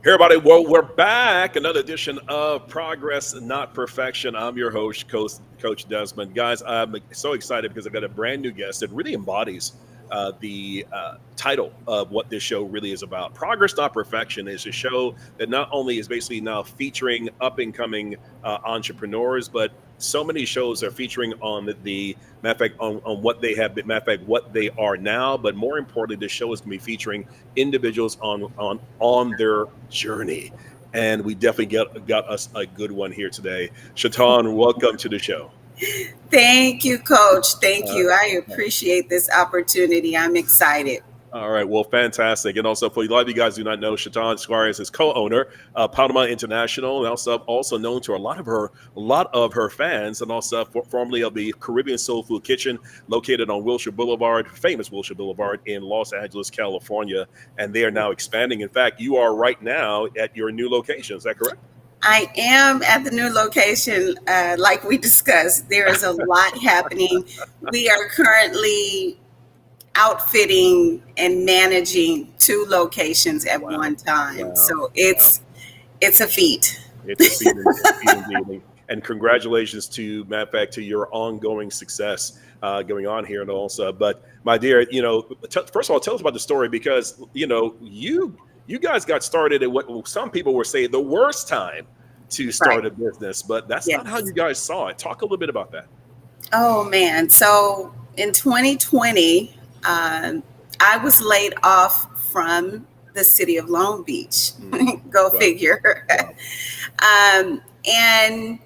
Hey everybody, well, we're back. Another edition of Progress, Not Perfection. I'm your host, Coach Desmond. Guys, I'm so excited because I've got a brand new guest that really embodies the title of what this show really is about. Progress, Not Perfection is a show that not only is basically now featuring up-and-coming entrepreneurs, but so many shows are featuring on the matter of fact on what they have been, matter of fact, what they are now. But more importantly, this show is going to be featuring individuals on their journey. And we definitely got us a good one here today. Shaton, welcome to the show. Thank you, Coach. Thank you. I appreciate this opportunity. I'm excited. All right, well, fantastic. And also, for a lot of you guys who do not know, Shaton Squires is co-owner of Panama International, and also known to a lot of her fans, and also formerly of the Caribbean Soul Food Kitchen, located on famous Wilshire Boulevard in Los Angeles, California. And they are now expanding. In fact, you are right now at your new location. Is that correct? I am at the new location. Like we discussed, there is a lot happening. We are currently outfitting and managing 2 locations at one time. Wow. So it's a feat. It's a feat indeed. And congratulations to your ongoing success going on here and also. But my dear, first of all, tell us about the story, because you guys got started at what some people were saying the worst time to start a business, but that's not how you guys saw it. Talk a little bit about that. Oh man. So in 2020, I was laid off from the city of Long Beach. Go figure. Wow. And,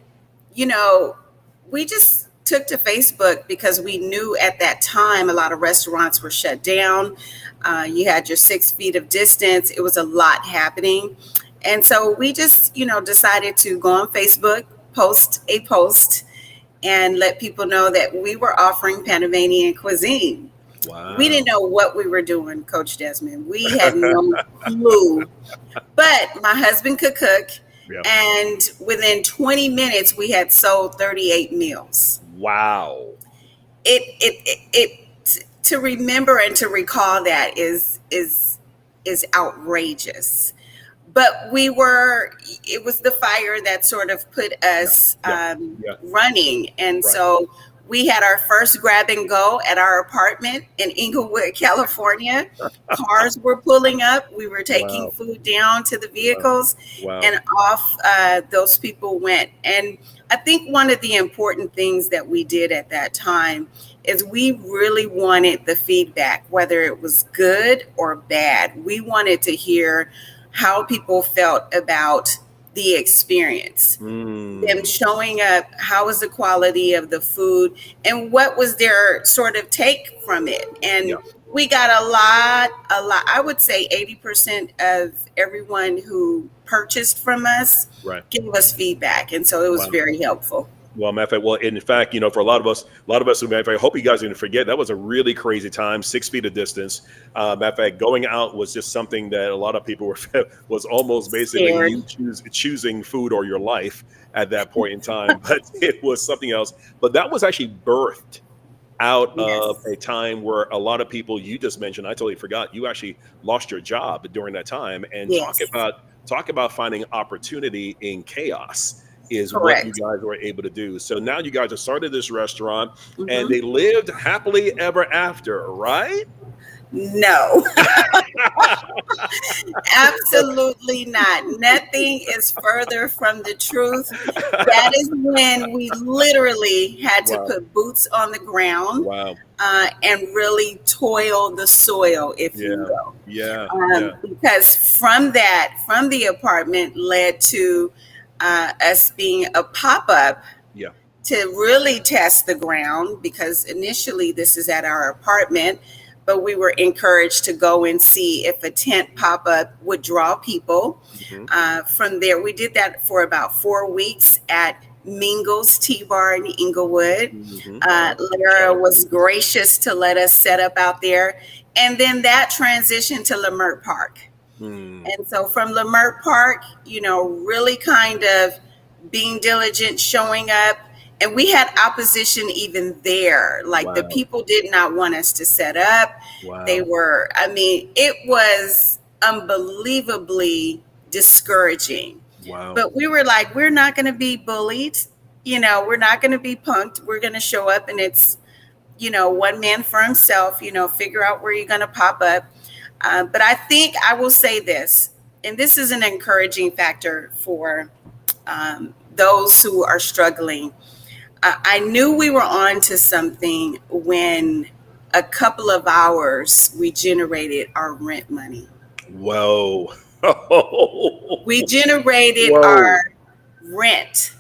we just took to Facebook because we knew at that time a lot of restaurants were shut down. You had your 6 feet of distance. It was a lot happening. And so we just, decided to go on Facebook, post a post, and let people know that we were offering Panamanian cuisine. Wow. We didn't know what we were doing, Coach Desmond. We had no clue. But my husband could cook. Yep. And within 20 minutes, we had sold 38 meals. Wow. It to remember and to recall that is outrageous. But it was the fire that sort of put us running. And so we had our first grab and go at our apartment in Inglewood, California. Cars were pulling up. We were taking food down to the vehicles and off those people went. And I think one of the important things that we did at that time is we really wanted the feedback, whether it was good or bad. We wanted to hear how people felt about the experience, them showing up, how was the quality of the food, and what was their sort of take from it. And we got a lot, I would say 80% of everyone who purchased from us gave us feedback. And so it was very helpful. Well, in fact, for a lot of us, I hope you guys didn't forget, that was a really crazy time, 6 feet of distance. Matter of fact, going out was just something that a lot of people was almost basically you choosing food or your life at that point in time. But it was something else. But that was actually birthed out of a time where a lot of people, you just mentioned, I totally forgot, you actually lost your job during that time. And talk about finding opportunity in chaos is what you guys were able to do. So now you guys have started this restaurant and they lived happily ever after, right? No, absolutely not. Nothing is further from the truth. That is when we literally had to put boots on the ground and really toil the soil, if you will. Because from the apartment led to us being a pop-up to really test the ground, because initially this is at our apartment, but we were encouraged to go and see if a tent pop-up would draw people. From there, we did that for about 4 weeks at Mingle's Tea Bar in Inglewood. Lara was gracious to let us set up out there. And then that transitioned to Leimert Park. And so from Leimert Park, really kind of being diligent, showing up. And we had opposition even there. Like the people did not want us to set up. They were, it was unbelievably discouraging. Wow. But we were like, we're not going to be bullied. We're not going to be punked. We're going to show up, and it's, one man for himself, figure out where you're going to pop up. But I think I will say this, and this is an encouraging factor for those who are struggling. I knew we were on to something when a couple of hours we generated our rent money. Whoa. We generated our rent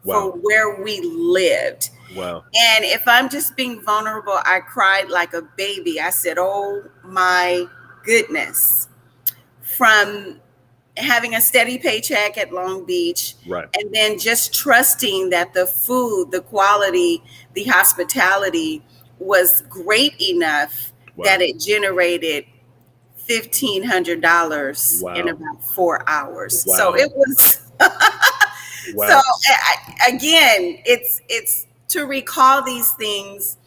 for where we lived. Wow. And if I'm just being vulnerable, I cried like a baby. I said, oh my goodness. From having a steady paycheck at Long Beach, and then just trusting that the food, the quality, the hospitality was great enough that it generated $1,500 in about 4 hours. Wow. So it was. So again, it's to recall these things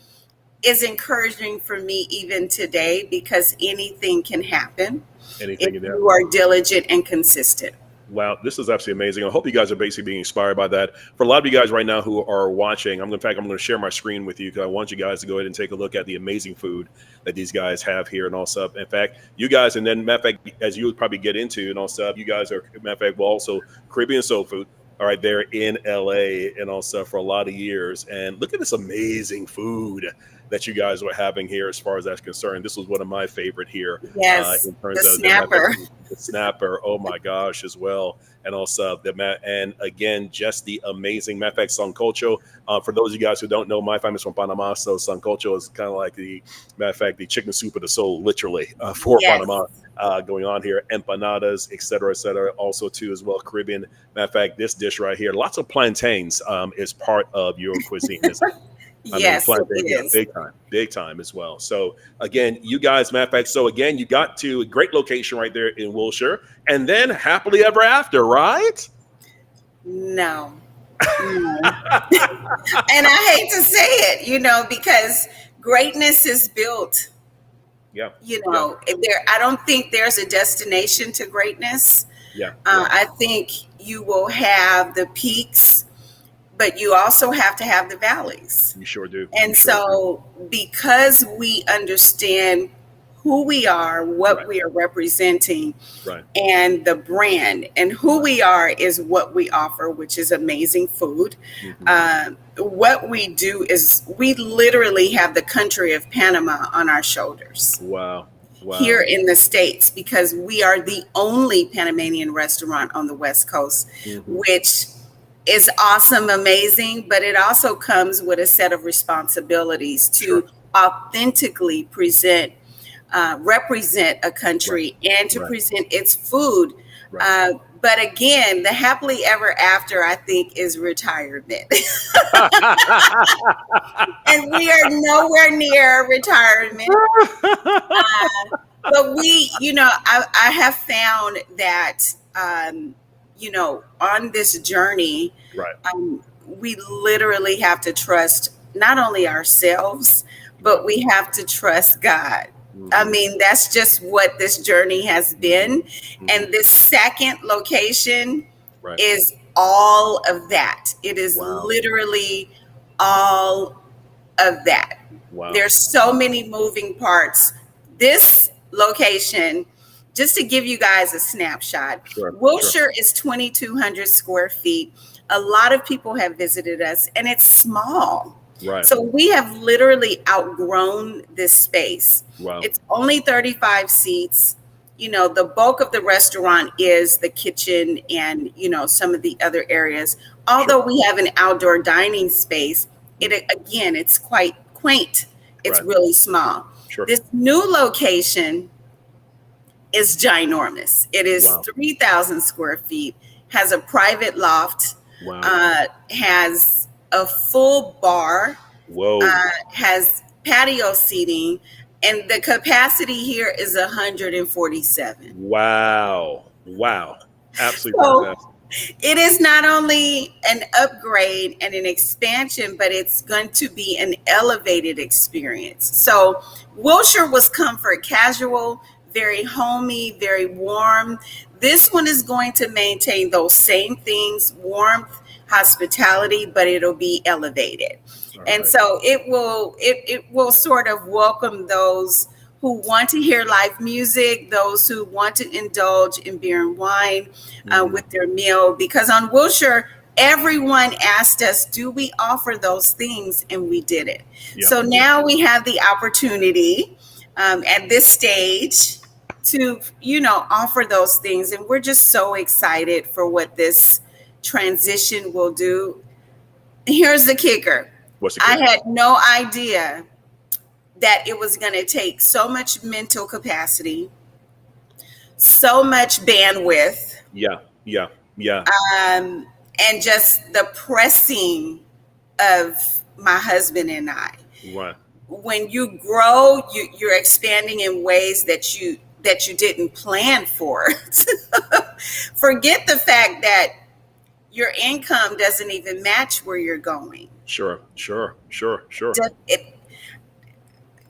is encouraging for me even today, because anything can happen if you are diligent and consistent. Wow, this is absolutely amazing. I hope you guys are basically being inspired by that. For a lot of you guys right now who are watching, I'm going to share my screen with you, because I want you guys to go ahead and take a look at the amazing food that these guys have here and all stuff. In fact, you guys, and then matter of fact, as you would probably get into and all stuff, you guys are, matter of fact, well, also Caribbean soul food. All right, they're in LA and all stuff for a lot of years. And look at this amazing food that you guys were having here as far as that's concerned. This was one of my favorite here. Yes, in terms the of snapper. The snapper, oh my gosh, as well. And also, and again, just the amazing, matter of fact, sancocho. For those of you guys who don't know, my family's from Panama, so sancocho is kind of like matter of fact, the chicken soup of the soul, literally, for Panama. Going on here, empanadas, et cetera, also too as well, Caribbean. Matter of fact, this dish right here, lots of plantains is part of your cuisine. Yes, plantains, big time as well. So again, you guys, matter of fact, so again, you got to a great location right there in Wilshire, and then happily ever after, right? No. And I hate to say it, because greatness is built. Yeah. I don't think there's a destination to greatness. I think you will have the peaks, but you also have to have the valleys. You sure do. And because we understand who we are, what we are representing, and the brand, and who we are is what we offer, which is amazing food. What we do is we literally have the country of Panama on our shoulders. Wow. Here in the States, because we are the only Panamanian restaurant on the West Coast, which is awesome, amazing, but it also comes with a set of responsibilities to authentically represent a country and to present its food. But again, the happily ever after, I think, is retirement. And we are nowhere near retirement. But I have found that, on this journey, we literally have to trust not only ourselves, but we have to trust God. I mean, that's just what this journey has been. And this second location is all of that. It is literally all of that. There's so many moving parts. This location, just to give you guys a snapshot, Wilshire is 2,200 square feet. A lot of people have visited us, and it's small. So we have literally outgrown this space. It's only 35 seats. The bulk of the restaurant is the kitchen and, some of the other areas. Although we have an outdoor dining space, it's quite quaint. It's really small. This new location is ginormous. It is 3,000 square feet, has a private loft, has a full bar, has patio seating, and the capacity here is 147. Wow. Absolutely fantastic. It is not only an upgrade and an expansion, but it's going to be an elevated experience. So Wilshire was comfort casual, very homey, very warm. This one is going to maintain those same things, warmth, hospitality, but it'll be elevated. And so it will sort of welcome those who want to hear live music, those who want to indulge in beer and wine with their meal. Because on Wilshire, everyone asked us, do we offer those things? And we did it. Yep. So now we have the opportunity at this stage to, offer those things. And we're just so excited for what this transition will do. Here's the kicker. What's the kicker? I had no idea that it was going to take so much mental capacity, so much bandwidth. Yeah. And just the pressing of my husband and I. Right. When you grow, you're expanding in ways that you didn't plan for. Forget the fact that your income doesn't even match where you're going. Sure.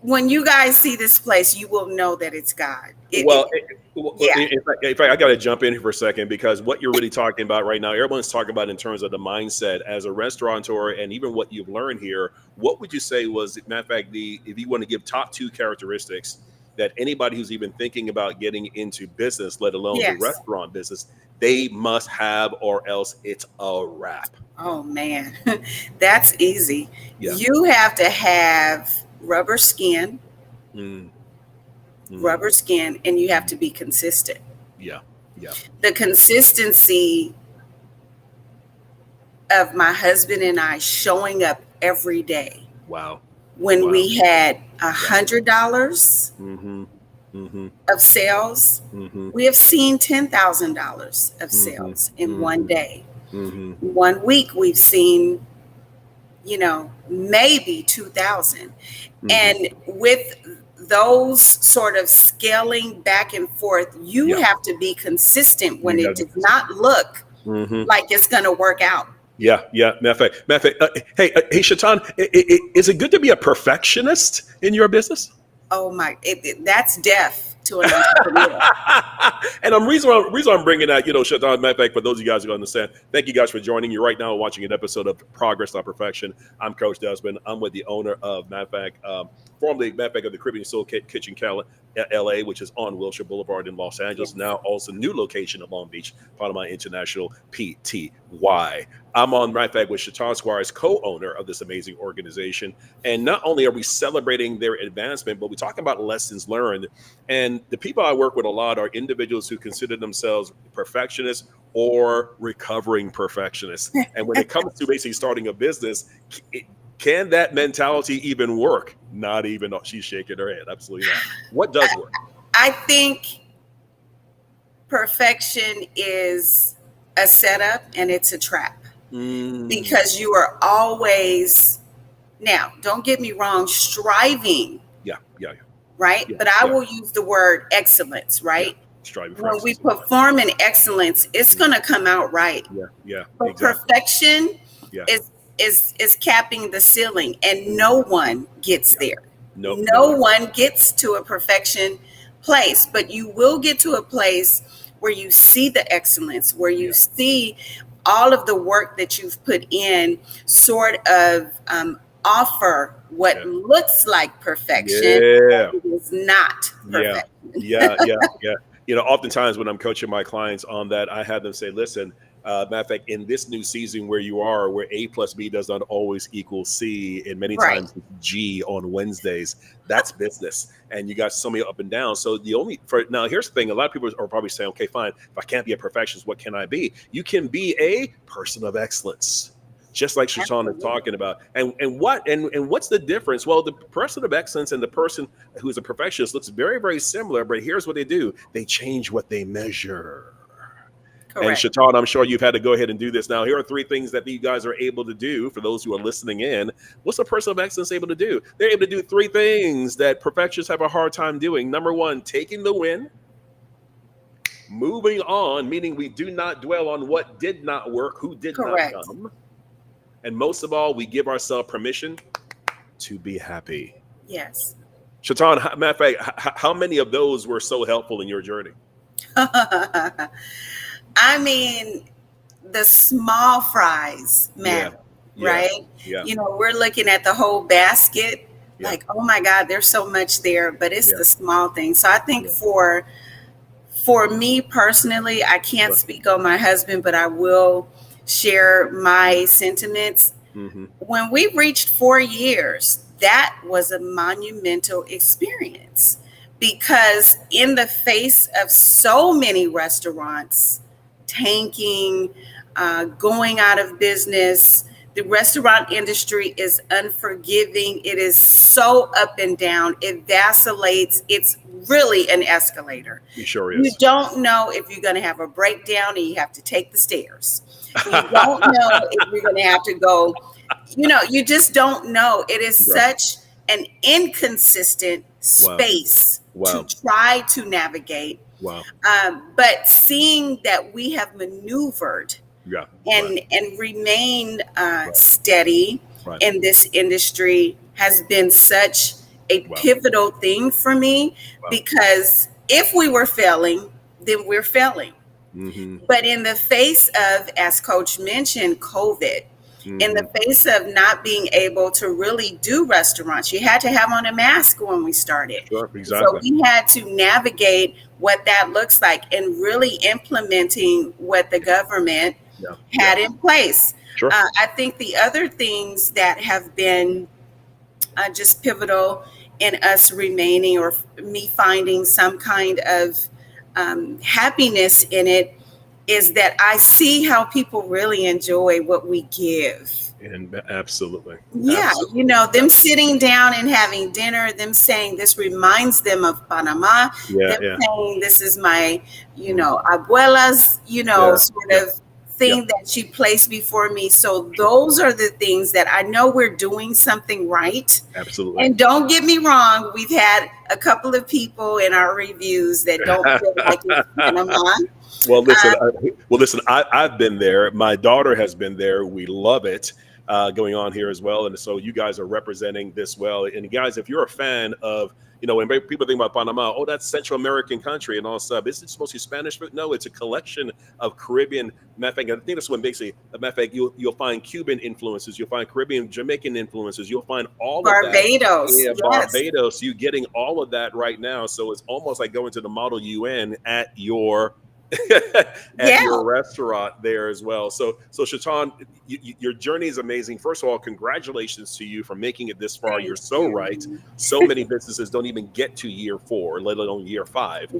When you guys see this place, you will know that it's God. In fact, I got to jump in here for a second, because what you're really talking about right now, everyone's talking about in terms of the mindset as a restaurateur, and even what you've learned here. What would you say was, matter of fact, if you want to give top 2 characteristics that anybody who's even thinking about getting into business, let alone the restaurant business, they must have, or else it's a wrap? Oh man, that's easy. Yeah. You have to have rubber skin, and you have to be consistent. Yeah. The consistency of my husband and I showing up every day. Wow. When we had $100 of sales, we have seen $10,000 of sales in one day. 1 week we've seen, maybe 2,000. And with those sort of scaling back and forth, you have to be consistent when it does not look like it's going to work out. Yeah. Matter of fact, hey, Shaton, is it good to be a perfectionist in your business? Oh my, that's death to an entrepreneur. And the reason I'm bringing that, Shaton, matter of fact, for those of you guys who understand, thank you guys for joining. You're right now watching an episode of Progress Not Perfection. I'm Coach Desmond. I'm with the owner of, matter of fact, formerly, matter of fact, of the Caribbean Soul Kitchen LA, which is on Wilshire Boulevard in Los Angeles. Now also new location of Long Beach, part of my international PTY. I'm on, matter of fact, with Shaton Squires, co-owner of this amazing organization. And not only are we celebrating their advancement, but we're talking about lessons learned. And the people I work with a lot are individuals who consider themselves perfectionists or recovering perfectionists. And when it comes to basically starting a business, can that mentality even work? Not even. Oh, she's shaking her head. Absolutely not. What does work? I think perfection is a setup and it's a trap. Because you are always, now, don't get me wrong, striving. Yeah. Right? But I will use the word excellence, right? Yeah. Striving for when excellence. We perform in excellence, it's going to come out right. Yeah. But exactly. Perfection is capping the ceiling, and no one gets there. No one gets to a perfection place, but you will get to a place where you see the excellence, where you see all of the work that you've put in sort of offer what looks like perfection, but it is not perfection. Yeah. Oftentimes when I'm coaching my clients on that, I have them say, listen, matter of fact, in this new season where you are, where A plus B does not always equal C, and many times G on Wednesdays, that's business. And you got so many up and down. So now here's the thing. A lot of people are probably saying, okay, fine. If I can't be a perfectionist, what can I be? You can be a person of excellence, just like Shaton is talking about. And what's the difference? Well, the person of excellence and the person who is a perfectionist looks very, very similar, but here's what they do. They change what they measure. Correct. And Shaton, I'm sure you've had to go ahead and do this. Now, here are 3 things that you guys are able to do for those who are listening in. What's a person of excellence able to do? They're able to do 3 things that perfectionists have a hard time doing. Number 1, taking the win. Moving on, meaning we do not dwell on what did not work, who did not come. And most of all, we give ourselves permission to be happy. Yes. Shaton, matter of fact, how many of those were so helpful in your journey? I mean, the small fries matter, right? Yeah. We're looking at the whole basket, like, oh my God, there's so much there, but it's the small things. So I think for me personally, I can't speak on my husband, but I will share my sentiments. Mm-hmm. When we reached 4 years, that was a monumental experience, because in the face of so many restaurants tanking, going out of business, the restaurant industry is unforgiving. It is so up and down. It vacillates. It's really an escalator. It sure is. You don't know if you're going to have a breakdown and you have to take the stairs. You don't know if you're going to have to go, you just don't know. It is such an inconsistent space to try to navigate. But seeing that we have maneuvered and remained steady in this industry has been such a pivotal thing for me, because if we were failing, then we're failing. Mm-hmm. But in the face of, as Coach mentioned, COVID, in the face of not being able to really do restaurants, you had to have on a mask when we started. Sure, exactly. So we had to navigate what that looks like and really implementing what the government had in place. Sure. I think the other things that have been just pivotal in us remaining, or me finding some kind of happiness in it, is that I see how people really enjoy what we give. And absolutely. Yeah. Absolutely. Them sitting down and having dinner, them saying this reminds them of Panama, saying this is my, abuela's, sort of thing that she placed before me. So those are the things that I know we're doing something right. Absolutely. And don't get me wrong, we've had a couple of people in our reviews that don't feel like it's Panama. Well, listen. I've been there. My daughter has been there. We love it going on here as well. And so you guys are representing this well. And guys, if you're a fan of, when people think about Panama, oh, that's Central American country and all stuff. Is it supposed to be Spanish? But no, it's a collection of Caribbean. Matter of fact, I think that's what makes it. Matter of fact, you'll find Cuban influences, you'll find Caribbean, Jamaican influences, you'll find all Barbados. Of that. Yeah, yes. Barbados. You're getting all of that right now. So it's almost like going to the Model UN at your your restaurant there as well. So Shaton, your journey is amazing. First of all, congratulations to you for making it this far. You're so right. So many businesses don't even get to year 4, let alone year 5,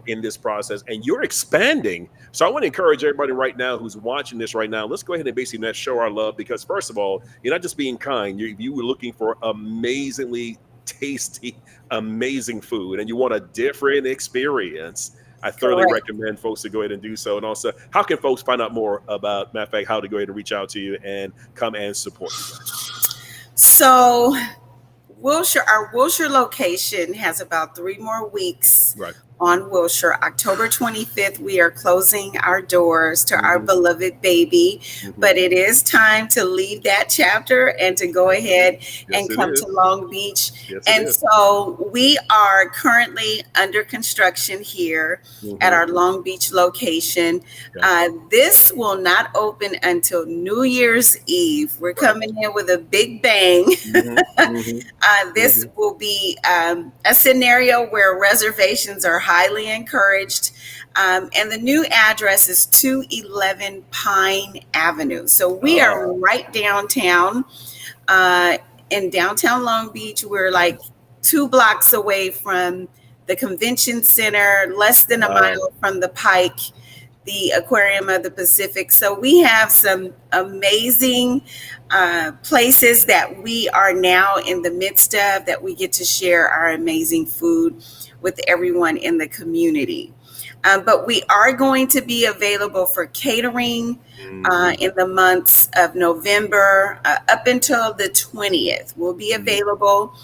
in this process. And you're expanding. So I want to encourage everybody right now who's watching this right now. Let's go ahead and basically show our love, because first of all, you're not just being kind. You were looking for amazingly tasty, amazing food, and you want a different experience. I thoroughly recommend folks to go ahead and do so. And also, how can folks find out more about, matter of fact, how to go ahead and reach out to you and come and support you guys? So our Wilshire location has about 3 more weeks on Wilshire. October 25th, we are closing our doors to our beloved baby, but it is time to leave that chapter and to go ahead and come to Long Beach. And so we are currently under construction here at our Long Beach location. This will not open until New Year's Eve. We're coming in with a big bang. This will be a scenario where reservations are highly encouraged. And the new address is 211 Pine Avenue. So we are right downtown in downtown Long Beach. We're like 2 blocks away from the convention center, less than a mile from the Pike, the Aquarium of the Pacific. So we have some amazing places that we are now in the midst of, that we get to share our amazing food with everyone in the community. But we are going to be available for catering in the months of November up until the 20th. We'll be available.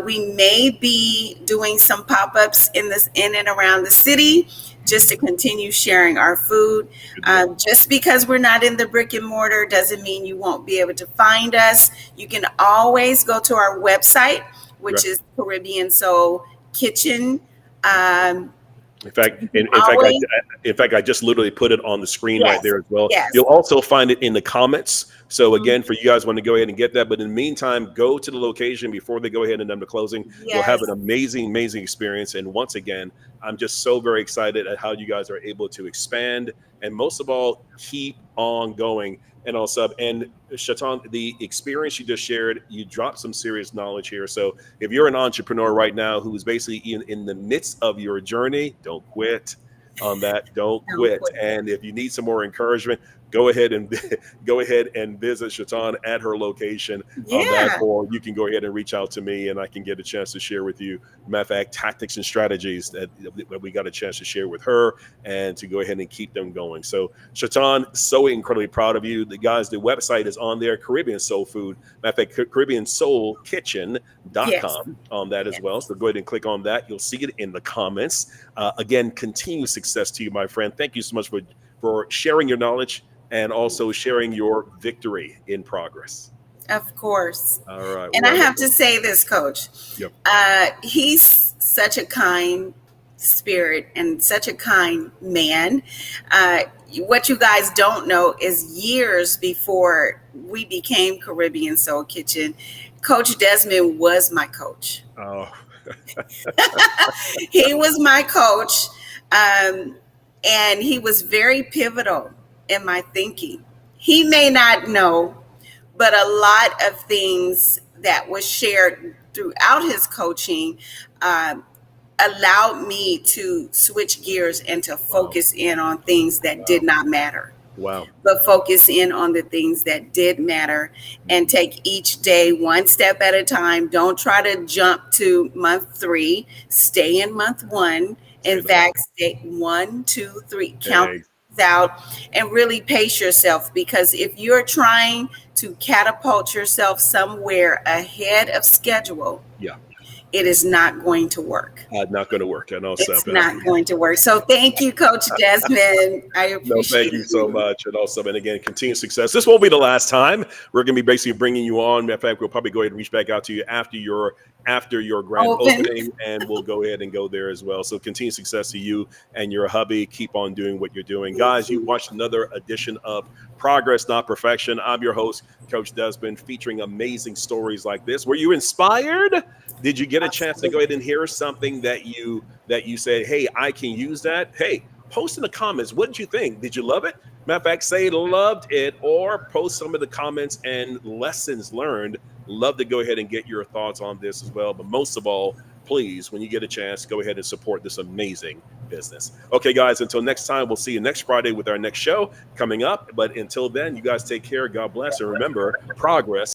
We may be doing some pop-ups in and around the city, just to continue sharing our food. Just because we're not in the brick and mortar doesn't mean you won't be able to find us. You can always go to our website, which is Caribbean Soul Kitchen. In fact, I just literally put it on the screen right there as well. You'll also find it in the comments. So again, for you guys want to go ahead and get that. But in the meantime, go to the location before they go ahead and end the closing. You'll have an amazing, amazing experience. And once again, I'm just so very excited at how you guys are able to expand and most of all, keep on going. And also, and Shaton, the experience you just shared, you dropped some serious knowledge here. So if you're an entrepreneur right now who's basically in the midst of your journey, don't quit on that. Don't quit. And if you need some more encouragement, go ahead and visit Shaton at her location on that, or you can go ahead and reach out to me and I can get a chance to share with you, matter of fact, tactics and strategies that we got a chance to share with her and to go ahead and keep them going. So Shaton, so incredibly proud of you. The website is on there, Caribbean Soul Food, matter of fact, CaribbeanSoulKitchen.com on that as well. So go ahead and click on that. You'll see it in the comments. Again, continued success to you, my friend. Thank you so much for sharing your knowledge and also sharing your victory in progress. Of course. All right. And I have to say this, Coach. Yep. He's such a kind spirit and such a kind man. What you guys don't know is years before we became Caribbean Soul Kitchen, Coach Desmond was my coach. Oh. He was my coach. And he was very pivotal in my thinking. He may not know, but a lot of things that was shared throughout his coaching allowed me to switch gears and to focus in on things that did not matter. Wow. But focus in on the things that did matter and take each day one step at a time. Don't try to jump to month 3. Stay in month 1. In fact, stay 1, 2, 3, count out and really pace yourself, because if you're trying to catapult yourself somewhere ahead of schedule, it is not going to work. Not going to work. I know it's not going to work. So thank you, Coach Desmond. I appreciate thank you so much. And also, and again, continued success. This won't be the last time. We're going to be basically bringing you on. In fact, we'll probably go ahead and reach back out to you after your grand opening, and we'll go ahead and go there as well. So continued success to you and your hubby. Keep on doing what you're doing. Guys, you watched another edition of Progress, Not Perfection. I'm your host, Coach Desmond, featuring amazing stories like this. Were you inspired? Did you get a chance to go ahead and hear something that you said, hey, I can use that? Hey, post in the comments. What did you think? Did you love it? Matter of fact, say loved it, or post some of the comments and lessons learned. Love to go ahead and get your thoughts on this as well. But most of all, please, when you get a chance, go ahead and support this amazing business. Okay, guys, until next time, we'll see you next Friday with our next show coming up. But until then, you guys take care. God bless. And remember, progress